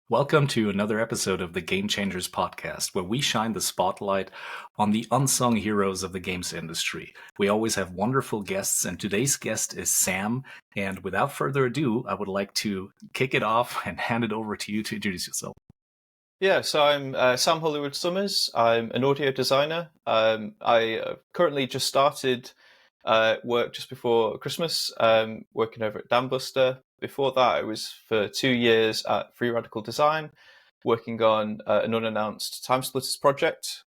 Welcome to another episode of the Game Changers podcast, where we shine the spotlight on the unsung heroes of the games industry. We always have wonderful guests, and today's guest is Sam. And without further ado, I would like to kick it off and hand it over to you to introduce yourself. Yeah, so I'm Sam Hollywood Summers. I'm an audio designer. I currently just started work just before Christmas, working over at Dambuster. Before that, I was for 2 years at Free Radical Design, working on an unannounced Time Splitters project.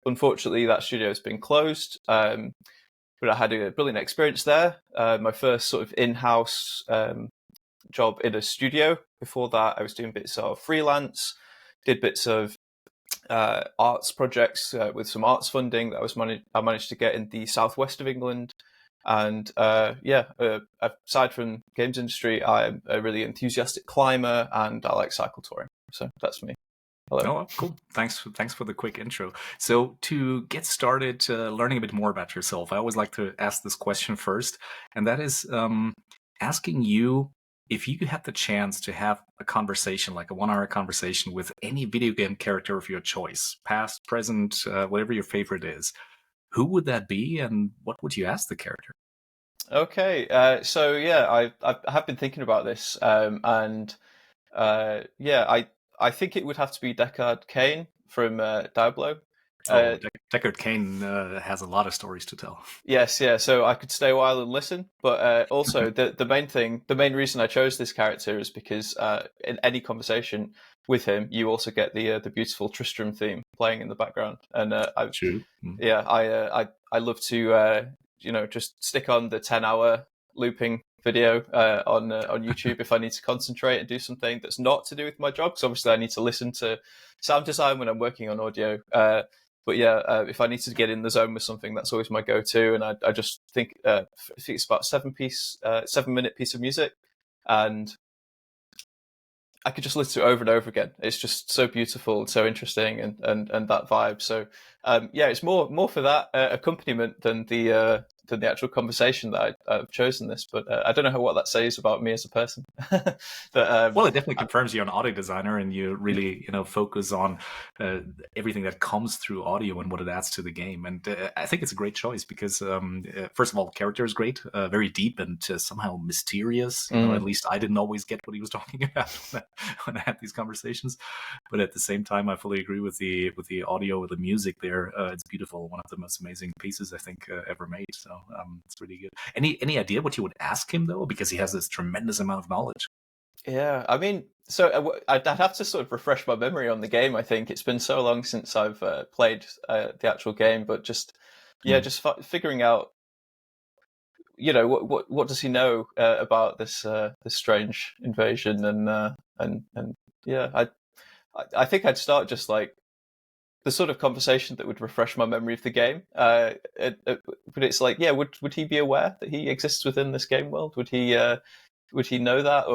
Unfortunately, that studio has been closed, but I had a brilliant experience there. My first sort of in-house job in a studio. Before that, I was doing bits of freelance, did bits of arts projects with some arts funding that I managed to get in the southwest of England. And aside from games industry, I'm a really enthusiastic climber and I like cycle touring. So that's me. Hello. Oh, cool. Thanks for the quick intro. So to get started learning a bit more about yourself, I always like to ask this question first, and that is asking you if you had the chance to have a conversation, like a 1-hour conversation with any video game character of your choice, past, present, whatever your favorite is, who would that be and what would you ask the character? Okay, I have been thinking about this, I think it would have to be Deckard Cain from Diablo. Deckard Cain has a lot of stories to tell. Yes, yeah. So I could stay a while and listen, but also the main reason I chose this character is because in any conversation with him, you also get the beautiful Tristram theme playing in the background, and True. I love to just stick on the 10-hour looping video on YouTube if I need to concentrate and do something that's not to do with my job. Because obviously I need to listen to sound design when I'm working on audio. If I need to get in the zone with something, that's always my go-to. And I just think it's about 7-minute piece of music, and I could just listen to it over and over again. It's just so beautiful and so interesting, and that vibe. So it's more for that accompaniment than the actual conversation that I've chosen this. But I don't know what that says about me as a person. Well, it definitely confirms you're an audio designer and you really, focus on everything that comes through audio and what it adds to the game. And I think it's a great choice because, first of all, the character is great, very deep and somehow mysterious. At least I didn't always get what he was talking about when I had these conversations. But at the same time, I fully agree with the audio, with the music there. It's beautiful. One of the most amazing pieces I think ever made. So it's really good. Any idea what you would ask him though? Because he has this tremendous amount of knowledge. Yeah, I mean, so I'd have to sort of refresh my memory on the game. I think it's been so long since I've played the actual game, but just figuring out, what does he know about this strange invasion, I think I'd start just like the sort of conversation that would refresh my memory of the game. But it's like, would he be aware that he exists within this game world? Would he know that,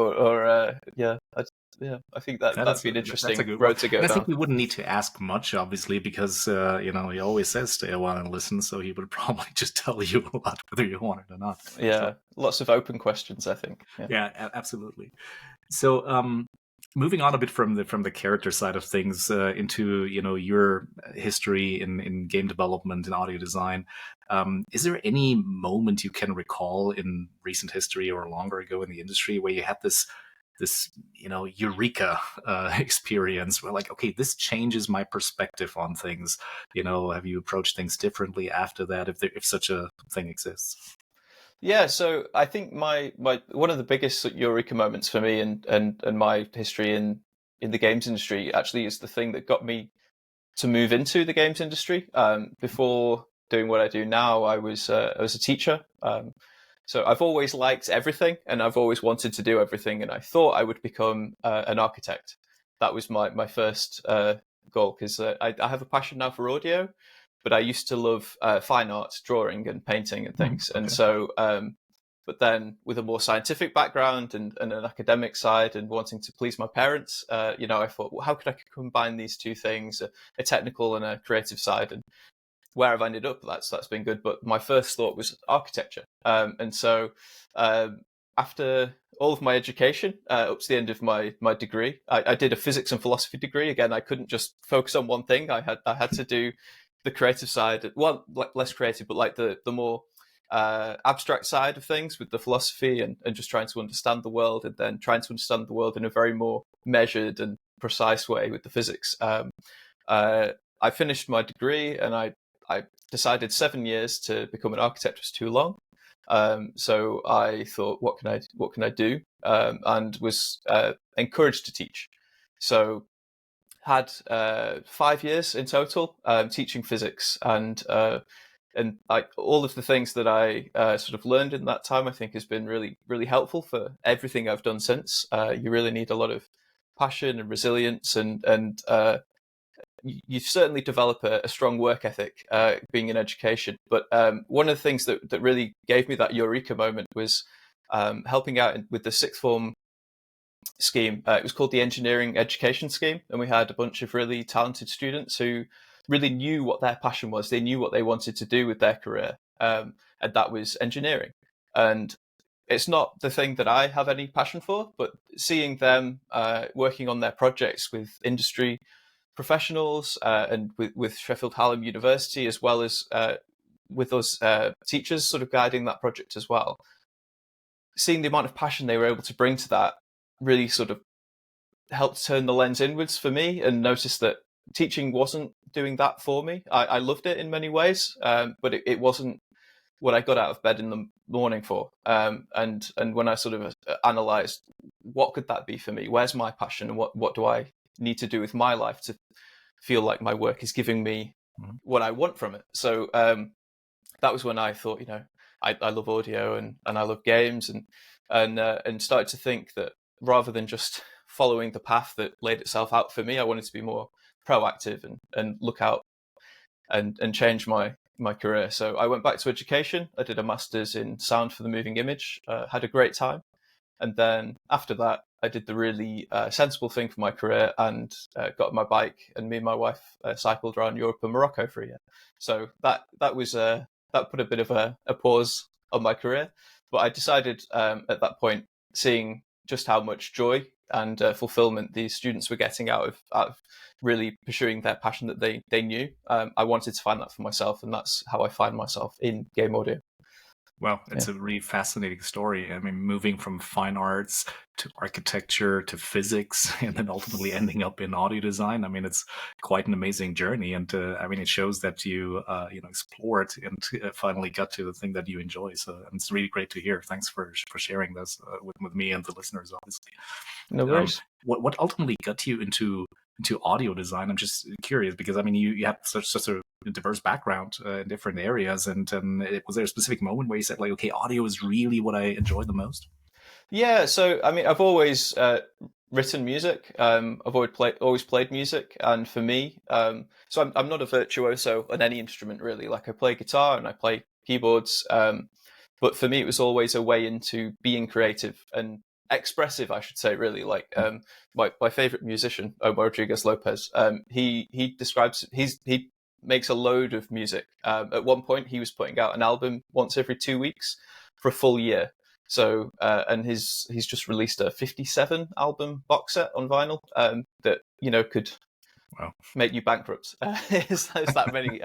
I think that'd be an interesting road to go down. I think we wouldn't need to ask much, obviously, because he always says stay a while and listen, so he would probably just tell you a lot whether you want it or not. Yeah, so, lots of open questions, I think. Yeah, absolutely. So, moving on a bit from the character side of things into your history in game development and audio design, is there any moment you can recall in recent history or longer ago in the industry where you had this Eureka experience where like, okay, this changes my perspective on things? Have you approached things differently after that, if such a thing exists? Yeah, so I think my one of the biggest Eureka moments for me and my history in the games industry actually is the thing that got me to move into the games industry. Before doing what I do now, I was a teacher. So I've always liked everything, and I've always wanted to do everything, and I thought I would become an architect. That was my first goal, because I have a passion now for audio, but I used to love fine art, drawing and painting and things. Okay. And so, but then with a more scientific background and an academic side and wanting to please my parents, I thought, well, how could I combine these two things, a technical and a creative side? And where I've ended up, that's been good. But my first thought was architecture. And so after all of my education up to the end of my degree. I did a physics and philosophy degree. Again, I couldn't just focus on one thing. I had to do the creative side, well, less creative, but like the more abstract side of things with the philosophy and just trying to understand the world, and then trying to understand the world in a very more measured and precise way with the physics. I finished my degree, and I decided 7 years to become an architect was too long. So I thought, what can I do? And was encouraged to teach. So had 5 years in total teaching physics, and all of the things that I sort of learned in that time, I think has been really, really helpful for everything I've done since. You really need a lot of passion and resilience, and you certainly develop a strong work ethic being in education. But one of the things that really gave me that eureka moment was helping out with the sixth form scheme. It was called the Engineering Education Scheme, and we had a bunch of really talented students who really knew what their passion was. They knew what they wanted to do with their career, and that was engineering. And it's not the thing that I have any passion for, but seeing them working on their projects with industry professionals and with Sheffield Hallam University, as well as with us teachers sort of guiding that project as well. Seeing the amount of passion they were able to bring to that really sort of helped turn the lens inwards for me, and notice that teaching wasn't doing that for me. I loved it in many ways, but it wasn't what I got out of bed in the morning for. And when I sort of analysed what could that be for me, where's my passion, and what do I need to do with my life to feel like my work is giving me what I want from it. So that was when I thought, I love audio and I love games, and started to think that rather than just following the path that laid itself out for me, I wanted to be more proactive and look out and change my career. So I went back to education. I did a master's in sound for the moving image, had a great time. And then after that, I did the really sensible thing for my career, and got my bike, and me and my wife cycled around Europe and Morocco for a year. So that put a bit of a pause on my career. But I decided at that point, seeing just how much joy and fulfillment these students were getting out of really pursuing their passion that they knew, I wanted to find that for myself, and that's how I find myself in game audio. Well, it's a really fascinating story. I mean, moving from fine arts to architecture to physics, and then ultimately ending up in audio design. I mean, it's quite an amazing journey, and I mean, it shows that you explored and finally got to the thing that you enjoy. So it's really great to hear. Thanks for sharing this with me and the listeners, obviously. No worries. What ultimately got you into audio design? I'm just curious, because I mean, you have such a diverse background in different areas, and was there a specific moment where you said, like, okay, audio is really what I enjoy the most? Yeah, so I mean, I've always written music. I've always played music, and for me, so I'm not a virtuoso on any instrument really. Like, I play guitar and I play keyboards, but for me, it was always a way into being creative and expressive, I should say. Really, like my favorite musician, Rodriguez Lopez. He describes he makes a load of music. At one point, he was putting out an album once every 2 weeks for a full year. So and he's just released a 57 album box set on vinyl that could make you bankrupt. There's that many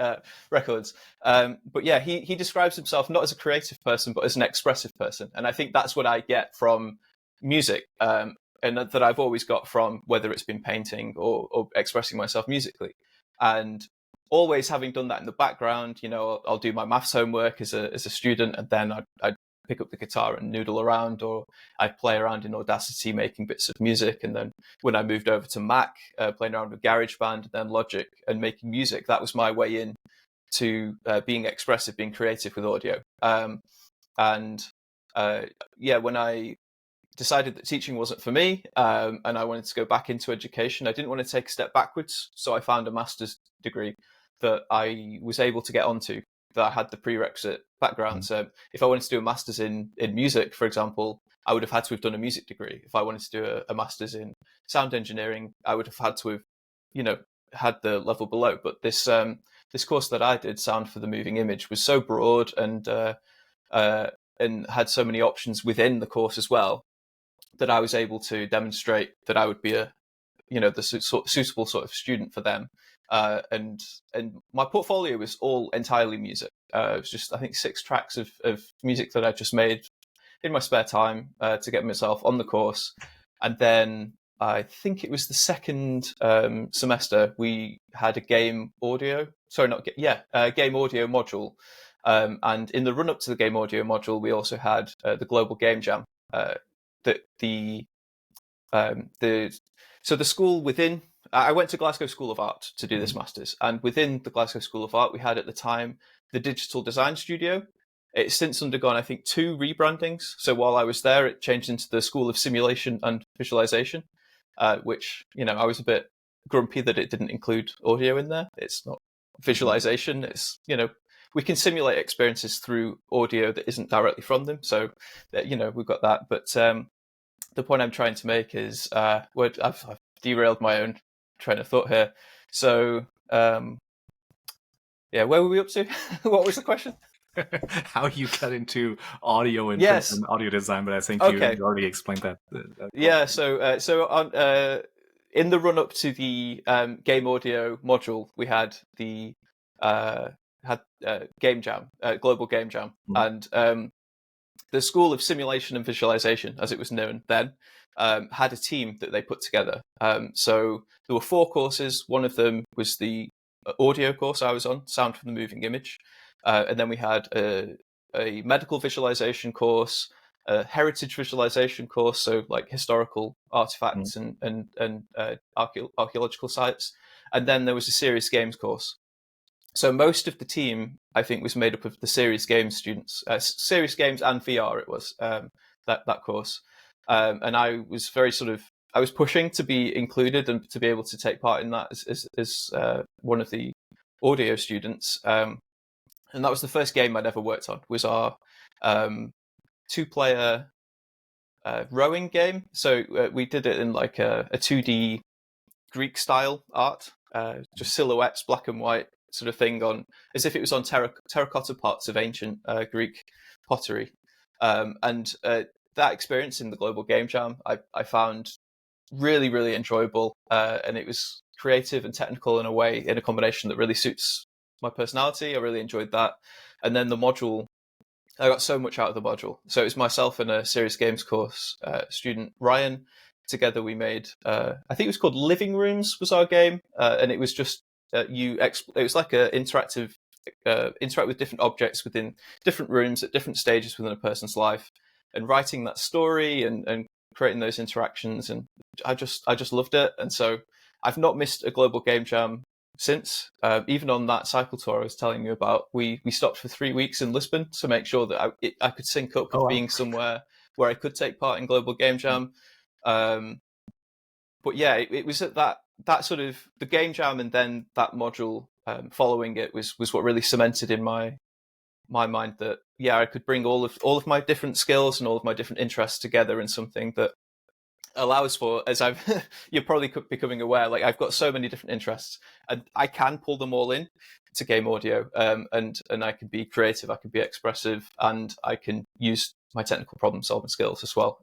records. But yeah, he describes himself not as a creative person, but as an expressive person, and I think that's what I get from music, and that I've always got from whether it's been painting or expressing myself musically. And always having done that in the background, I'll do my maths homework as a student, and then I'd pick up the guitar and noodle around, or I'd play around in Audacity making bits of music. And then when I moved over to Mac, playing around with GarageBand and then Logic and making music, that was my way in to being expressive, being creative with audio. When I decided that teaching wasn't for me, and I wanted to go back into education, I didn't want to take a step backwards. So I found a master's degree that I was able to get onto, that I had the prerequisite background. So if I wanted to do a master's in music, for example, I would have had to have done a music degree. If I wanted to do a master's in sound engineering, I would have had to have, had the level below. But this course that I did, Sound for the Moving Image, was so broad and had so many options within the course as well, that I was able to demonstrate that I would be the suitable sort of student for them. And my portfolio was all entirely music. It was just, I think, 6 tracks of music that I just made in my spare time to get myself on the course. And then I think it was the second semester we had a game audio. Sorry, game audio module. And in the run up to the game audio module, we also had the global game jam. So the school within, I went to Glasgow School of Art to do this master's, and within the Glasgow School of Art, we had at the time the Digital Design Studio. It's since undergone, I think, 2 rebrandings. So while I was there, it changed into the School of Simulation and Visualization, which, I was a bit grumpy that it didn't include audio in there. It's not visualization. It's, we can simulate experiences through audio that isn't directly from them. So, we've got that. But the point I'm trying to make is, I've derailed my own train of thought here. So, where were we up to? What was the question? How you got into audio and audio design, but I think you already explained that. So on in the run up to the game audio module, we had the game jam, global game jam, and the School of Simulation and Visualization, as it was known then, had a team that they put together. So there were 4 courses. One of them was the audio course I was on, Sound from the Moving Image. And then we had a medical visualization course, a heritage visualization course, so like historical artifacts and archaeological sites. And then there was a serious games course. So most of the team, I think, was made up of the serious games students, serious games and VR. It was that course, and I was I was pushing to be included and to be able to take part in that as one of the audio students. And that was the first game I'd ever worked on. Was our 2-player rowing game. So we did it in like a 2D Greek style art, just silhouettes, black and white sort of thing, on as if it was on terracotta pots of ancient Greek pottery. And that experience in the Global Game Jam, I found really, really enjoyable, and it was creative and technical in a combination that really suits my personality. I really enjoyed that. And then the module, I got so much out of the module. So it was myself and a serious games course student, Ryan. Together we made, I think it was called Living Rooms was our game. And it was just, it was like an interactive, interact with different objects within different rooms at different stages within a person's life, and writing that story and creating those interactions. And I just loved it. And so I've not missed a Global Game Jam since. Even on that cycle tour I was telling you about, we stopped for 3 weeks in Lisbon to make sure that I could sync up with being somewhere where I could take part in Global Game Jam. But yeah, it was at that sort of the game jam, and then that module following it was what really cemented in my mind that I could bring all of my different skills and all of my different interests together in something that allows for, as you're probably becoming aware, like I've got so many different interests, and I can pull them all in to game audio, and I can be creative, I can be expressive, and I can use my technical problem solving skills as well,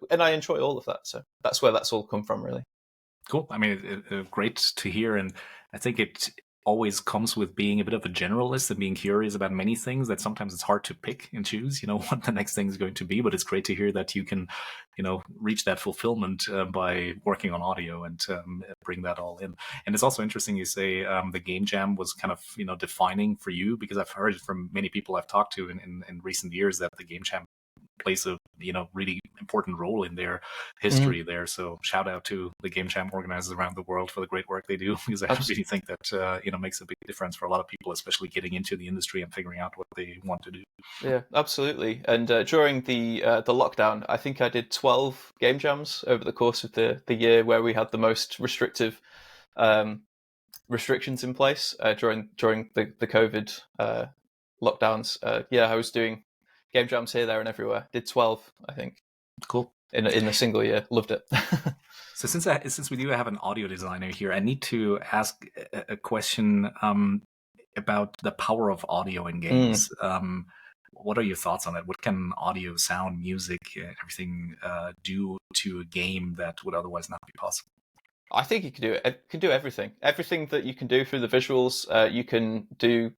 and I enjoy all of that. So that's where that's all come from, really. Cool. I mean, great to hear, and I think it always comes with being a bit of a generalist and being curious about many things, that sometimes it's hard to pick and choose, what the next thing is going to be. But it's great to hear that you can, reach that fulfillment by working on audio and bring that all in. And it's also interesting you say the game jam was kind of, defining for you, because I've heard it from many people I've talked to in recent years that the game jam plays a really important role in their history there. So shout out to the game jam organizers around the world for the great work they do, because I really think that makes a big difference for a lot of people, especially getting into the industry and figuring out what they want to do. Yeah, absolutely. And during the lockdown, I think I did 12 game jams over the course of the year, where we had the most restrictive restrictions in place during the COVID lockdowns. I was doing game jams here, there, and everywhere. Did 12, I think. Cool. In a single year. Loved it. So since we do have an audio designer here, I need to ask a question about the power of audio in games. what are your thoughts on that? What can audio, sound, music, everything do to a game that would otherwise not be possible? I think it can do everything. Everything that you can do through the visuals, you can do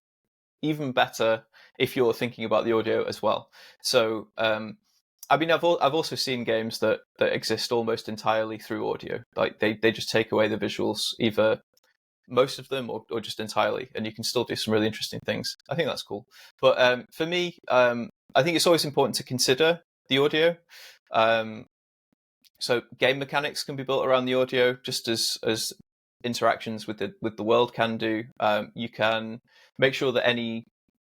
even better if you're thinking about the audio as well. So, I mean, I've also seen games that exist almost entirely through audio. Like they just take away the visuals, either most of them or just entirely, and you can still do some really interesting things. I think that's cool. But for me, I think it's always important to consider the audio. So game mechanics can be built around the audio, just as interactions with the world can do. You can make sure that any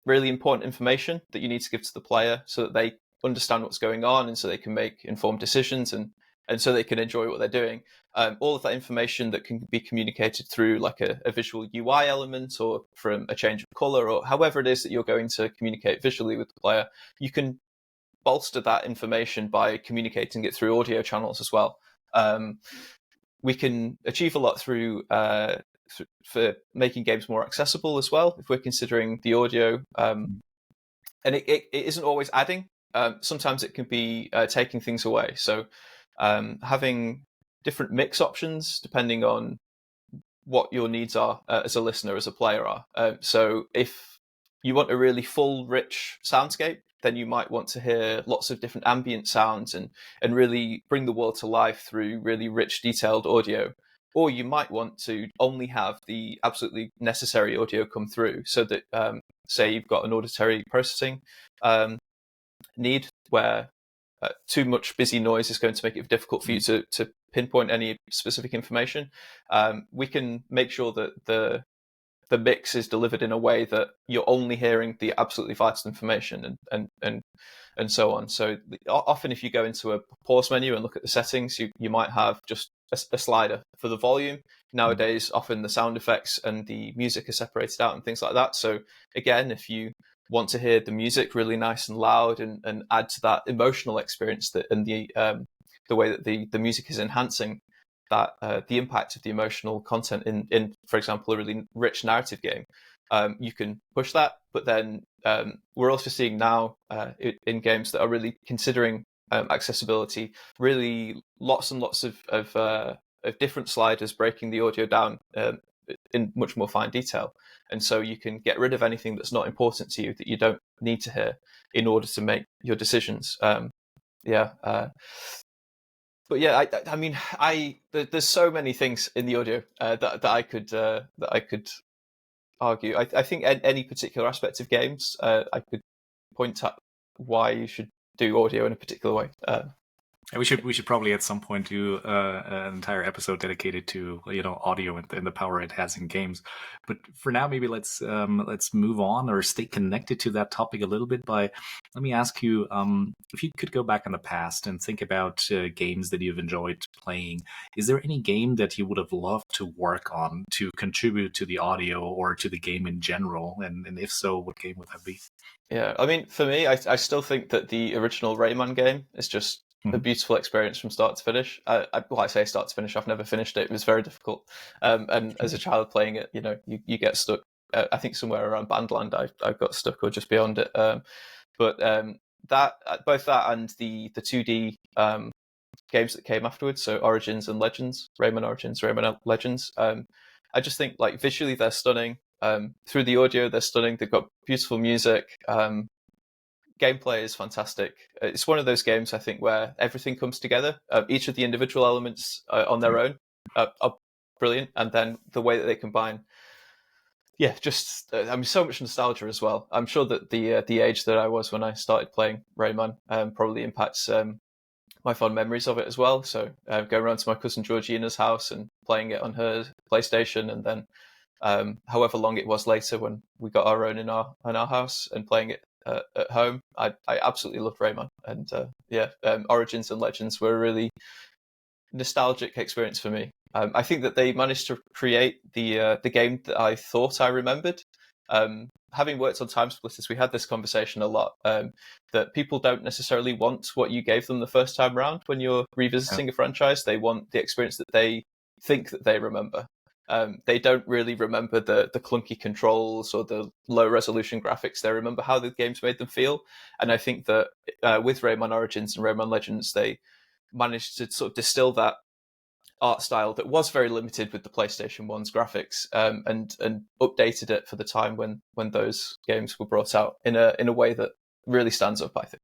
really important information that you need to give to the player, so that they understand what's going on, and so they can make informed decisions, and so they can enjoy what they're doing. All of that information that can be communicated through like a visual UI element, or from a change of color, or however it is that you're going to communicate visually with the player, you can bolster that information by communicating it through audio channels as well. We can achieve a lot through for making games more accessible as well, if we're considering the audio. And it isn't always adding. Sometimes it can be taking things away. So having different mix options depending on what your needs are as a listener, as a player are. So if you want a really full, rich soundscape, then you might want to hear lots of different ambient sounds and really bring the world to life through really rich, detailed audio. Or you might want to only have the absolutely necessary audio come through, so that, say, you've got an auditory processing need where too much busy noise is going to make it difficult for you to pinpoint any specific information. We can make sure that the mix is delivered in a way that you're only hearing the absolutely vital information, and so on. So often if you go into a pause menu and look at the settings, you might have just a slider for the volume. Nowadays, often the sound effects and the music are separated out and things like that. So again, if you want to hear the music really nice and loud and add to that emotional experience, and the way that the music is enhancing that, the impact of the emotional content in, for example, a really rich narrative game, you can push that. But then we're also seeing now in games that are really considering accessibility, really lots and lots of different sliders breaking the audio down in much more fine detail. And so you can get rid of anything that's not important to you, that you don't need to hear, in order to make your decisions. But yeah, I mean, there's so many things in the audio that I could argue. I think any particular aspect of games, I could point at why you should do audio in a particular way. And we should probably at some point do an entire episode dedicated to audio and the power it has in games. But for now, maybe let's move on, or stay connected to that topic a little bit by, let me ask you, if you could go back in the past and think about games that you've enjoyed playing. Is there any game that you would have loved to work on to contribute to the audio or to the game in general? And if so, what game would that be? Yeah, I mean, for me, I still think that the original Rayman game is just a beautiful experience from start to finish. I say start to finish. I've never finished it. It was very difficult. And as a child playing it, you get stuck. I think somewhere around Bandland, I got stuck, or just beyond it. But that both that and the 2D games that came afterwards, so Origins and Legends, Rayman Origins, Rayman Legends. I just think, like, visually they're stunning. Through the audio, they're stunning. They've got beautiful music. Gameplay is fantastic. It's one of those games, I think, where everything comes together. Each of the individual elements on their own are brilliant, and then the way that they combine, just I mean, so much nostalgia as well. I'm sure that the age that I was when I started playing Rayman probably impacts my fond memories of it as well. So going around to my cousin Georgina's house and playing it on her PlayStation, and then however long it was later when we got our own in our house, and playing it at home. I absolutely loved Rayman, and Origins and Legends were a really nostalgic experience for me. I think that they managed to create the game that I thought I remembered. Having worked on Time Splitters, we had this conversation a lot, that people don't necessarily want what you gave them the first time round when you're revisiting a franchise. They want the experience that they think that they remember. They don't really remember the clunky controls or the low resolution graphics. They remember how the games made them feel. And I think that with Rayman Origins and Rayman Legends, they managed to sort of distill that art style that was very limited with the PlayStation 1's graphics, and updated it for the time when those games were brought out in a way that really stands up, I think.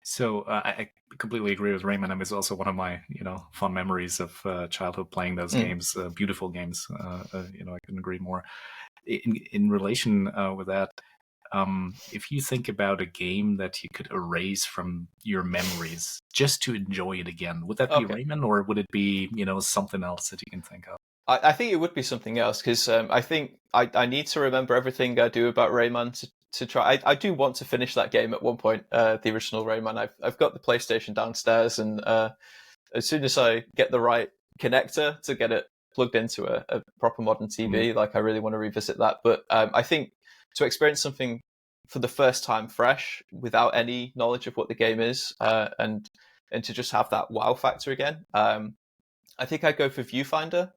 So I completely agree with Raymond. I mean, it's also one of my fond memories of childhood playing those games, beautiful games. I couldn't agree more. In relation with that, if you think about a game that you could erase from your memories just to enjoy it again, would that be Rayman, or would it be something else that you can think of? I think it would be something else, because I think I need to remember everything I do about Rayman to try. I do want to finish that game at one point, the original Rayman. I've got the PlayStation downstairs, and as soon as I get the right connector to get it plugged into a proper modern TV, like I really want to revisit that. But I think to experience something for the first time fresh, without any knowledge of what the game is, and to just have that wow factor again, I think I'd go for Viewfinder.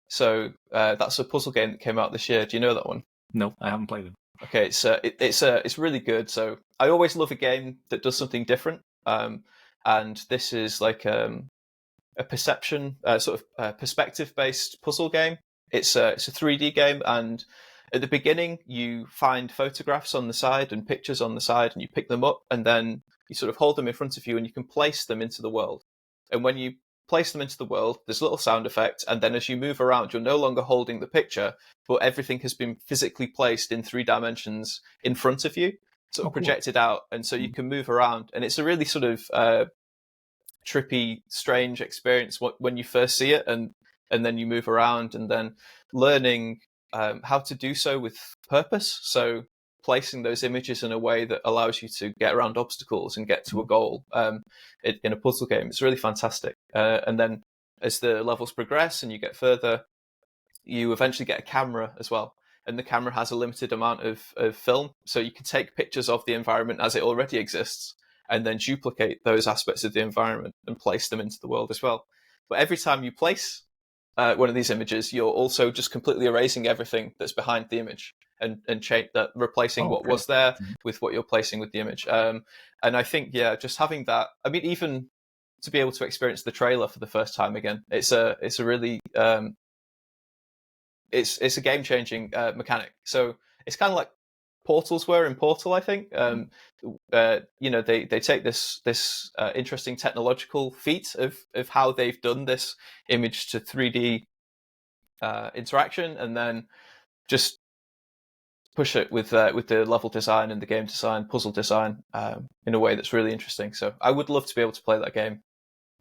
So that's a puzzle game that came out this year. Do you know that one? No, I haven't played it. Okay, so it's really good. So I always love a game that does something different, and this is like a perception, sort of perspective-based puzzle game. It's a 3D game, and at the beginning you find photographs on the side and pictures on the side, and you pick them up, and then you sort of hold them in front of you, and you can place them into the world. And when you place them into the world, there's a little sound effect, and then as you move around, you're no longer holding the picture, but everything has been physically placed in 3 dimensions in front of you, sort of projected out, and so you can move around. And it's a really sort of trippy, strange experience when you first see it, and then you move around, and then learning how to do so with purpose. So placing those images in a way that allows you to get around obstacles and get to a goal in a puzzle game. It's really fantastic. And then as the levels progress and you get further, you eventually get a camera as well. And the camera has a limited amount of film, so you can take pictures of the environment as it already exists, and then duplicate those aspects of the environment and place them into the world as well. But every time you place one of these images, you're also just completely erasing everything that's behind the image, and change that, replacing what was there with what you're placing with the image. And I think, just having that, I mean, even to be able to experience the trailer for the first time again, it's a really it's a game changing mechanic. So it's kind of like Portals were in Portal, I think. They take this interesting technological feat of how they've done this image to 3D interaction, and then just push it with the level design and the game design, puzzle design, in a way that's really interesting. So I would love to be able to play that game.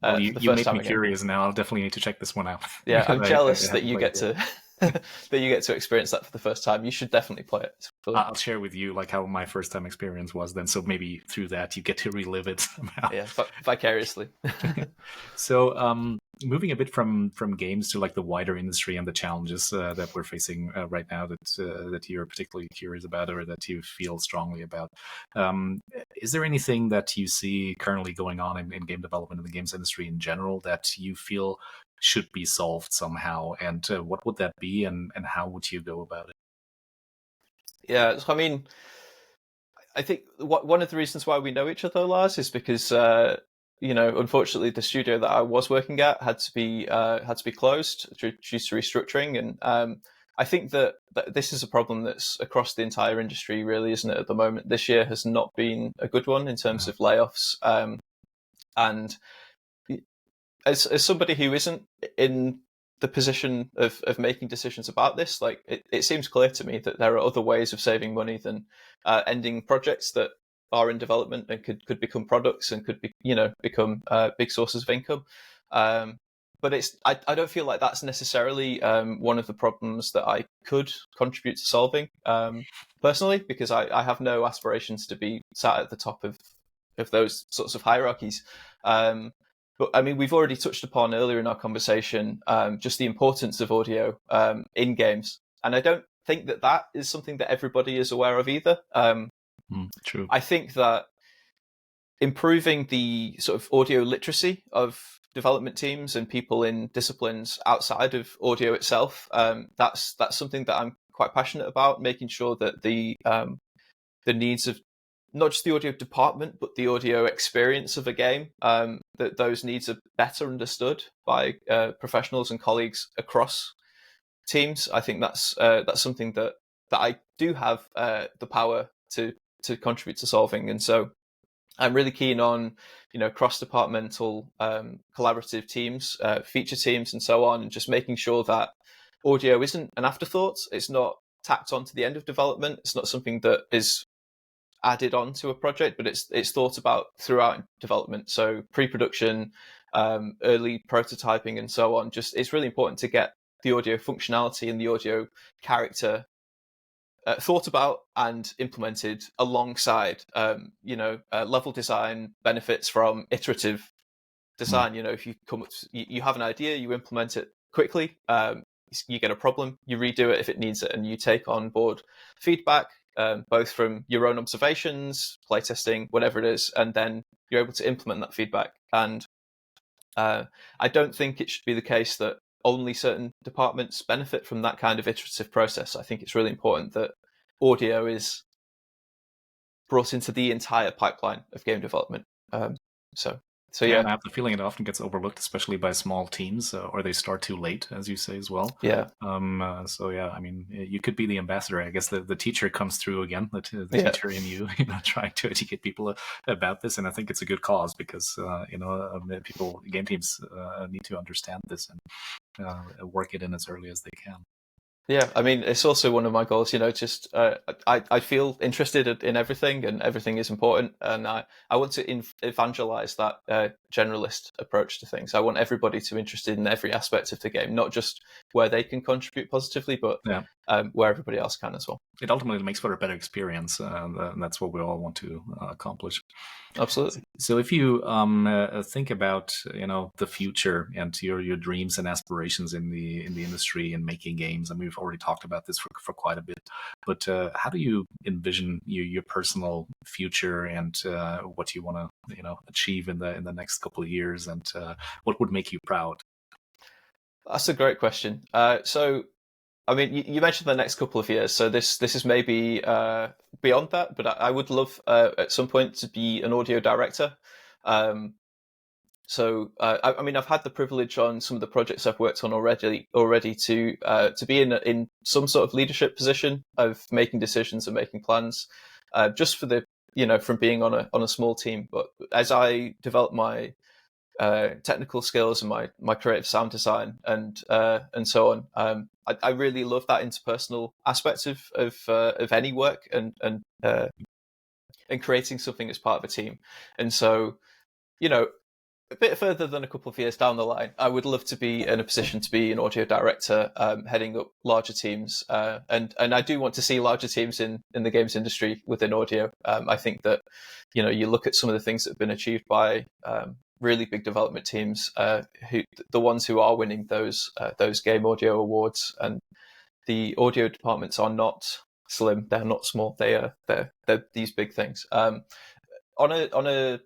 Well, you made me curious now. I'll definitely need to check this one out. Yeah, I'm jealous that you get to that you get to experience that for the first time. You should definitely play it. I'll share with you like how my first time experience was then. So maybe through that you get to relive it somehow. Yeah, vicariously. So moving a bit from games to like the wider industry and the challenges that we're facing right now that you're particularly curious about or that you feel strongly about. Is there anything that you see currently going on in game development in the games industry in general that you feel should be solved somehow, and what would that be, and how would you go about it? Yeah, so I mean, I think one of the reasons why we know each other, Lars, is because unfortunately, the studio that I was working at had to be closed due to restructuring, and I think that this is a problem that's across the entire industry, really, isn't it? At the moment, this year has not been a good one in terms of layoffs, and as somebody who isn't in the position of making decisions about this, like it seems clear to me that there are other ways of saving money than ending projects that are in development and could become products and could be become big sources of income. But I don't feel like that's necessarily one of the problems that I could contribute to solving personally, because I have no aspirations to be sat at the top of those sorts of hierarchies. But I mean, we've already touched upon earlier in our conversation just the importance of audio in games, and I don't think that is something that everybody is aware of either. True. I think that improving the sort of audio literacy of development teams and people in disciplines outside of audio itself. That's something that I'm quite passionate about, making sure that the needs of not just the audio department, but the audio experience of a game, that those needs are better understood by professionals and colleagues across teams. I think that's something that I do have the power to contribute to solving, and so I'm really keen on cross-departmental collaborative teams, feature teams, and so on, and just making sure that audio isn't an afterthought. It's not tacked on to the end of development. It's not something that is added on to a project, but it's thought about throughout development. So pre-production, early prototyping, and so on. Just it's really important to get the audio functionality and the audio character thought about and implemented alongside. Level design benefits from iterative design. If you come up, you have an idea, you implement it quickly. You get a problem, you redo it if it needs it, and you take on board feedback, both from your own observations, playtesting, whatever it is, and then you're able to implement that feedback. And I don't think it should be the case that only certain departments benefit from that kind of iterative process. I think it's really important that audio is brought into the entire pipeline of game development. So yeah, and I have the feeling it often gets overlooked, especially by small teams, or they start too late, as you say as well. Yeah. So yeah, I mean, you could be the ambassador. I guess the teacher comes through again, the teacher in you, trying to educate people about this, and I think it's a good cause because people, game teams need to understand this and work it in as early as they can. Yeah, I mean, it's also one of my goals, just I feel interested in everything, and everything is important. And I want to evangelize that generalist approach to things. I want everybody to be interested in every aspect of the game, not just where they can contribute positively, but where everybody else can as well. It ultimately makes for a better experience, and that's what we all want to accomplish. Absolutely. So if you think about the future and your dreams and aspirations in the industry and making games, and we've already talked about this for quite a bit, but how do you envision your personal future and what you want to achieve in the next couple of years, and what would make you proud? That's a great question. So I mean, you mentioned the next couple of years, so this is maybe beyond that, but I would love at some point to be an audio director. I mean, I've had the privilege on some of the projects I've worked on already to be in some sort of leadership position of making decisions and making plans, just for the from being on a small team. But as I develop my technical skills and my creative sound design and so on, I really love that interpersonal aspect of any work and creating something as part of a team. And so, a bit further than a couple of years down the line, I would love to be in a position to be an audio director, heading up larger teams, and I do want to see larger teams in the games industry within audio. I think that you look at some of the things that have been achieved by really big development teams, the ones who are winning those game audio awards, and the audio departments are not slim, they're not small, they're these big things. On a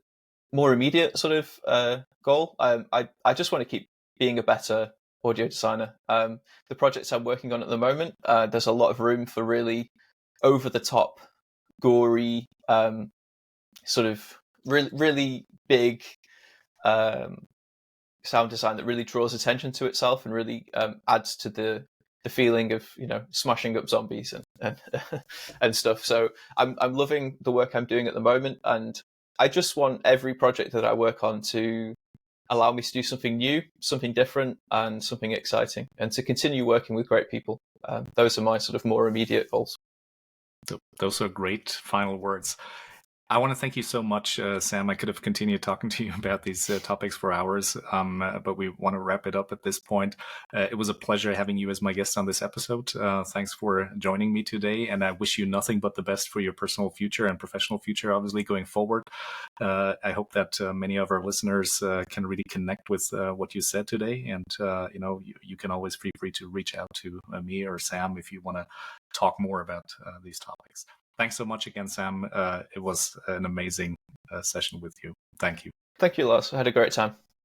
more immediate sort of goal, I just want to keep being a better audio designer. The projects I'm working on at the moment, there's a lot of room for really over the top, gory, sort of really big sound design that really draws attention to itself and really adds to the feeling of smashing up zombies and and stuff. So I'm loving the work I'm doing at the moment, and I just want every project that I work on to allow me to do something new, something different, and something exciting, and to continue working with great people. Those are my sort of more immediate goals. Those are great final words. I want to thank you so much, Sam. I could have continued talking to you about these topics for hours, but we want to wrap it up at this point. It was a pleasure having you as my guest on this episode. Thanks for joining me today, and I wish you nothing but the best for your personal future and professional future, obviously, going forward. I hope that many of our listeners can really connect with what you said today, and you can always feel free to reach out to me or Sam if you want to talk more about these topics. Thanks so much again, Sam. It was an amazing session with you. Thank you. Thank you, Lars. I had a great time.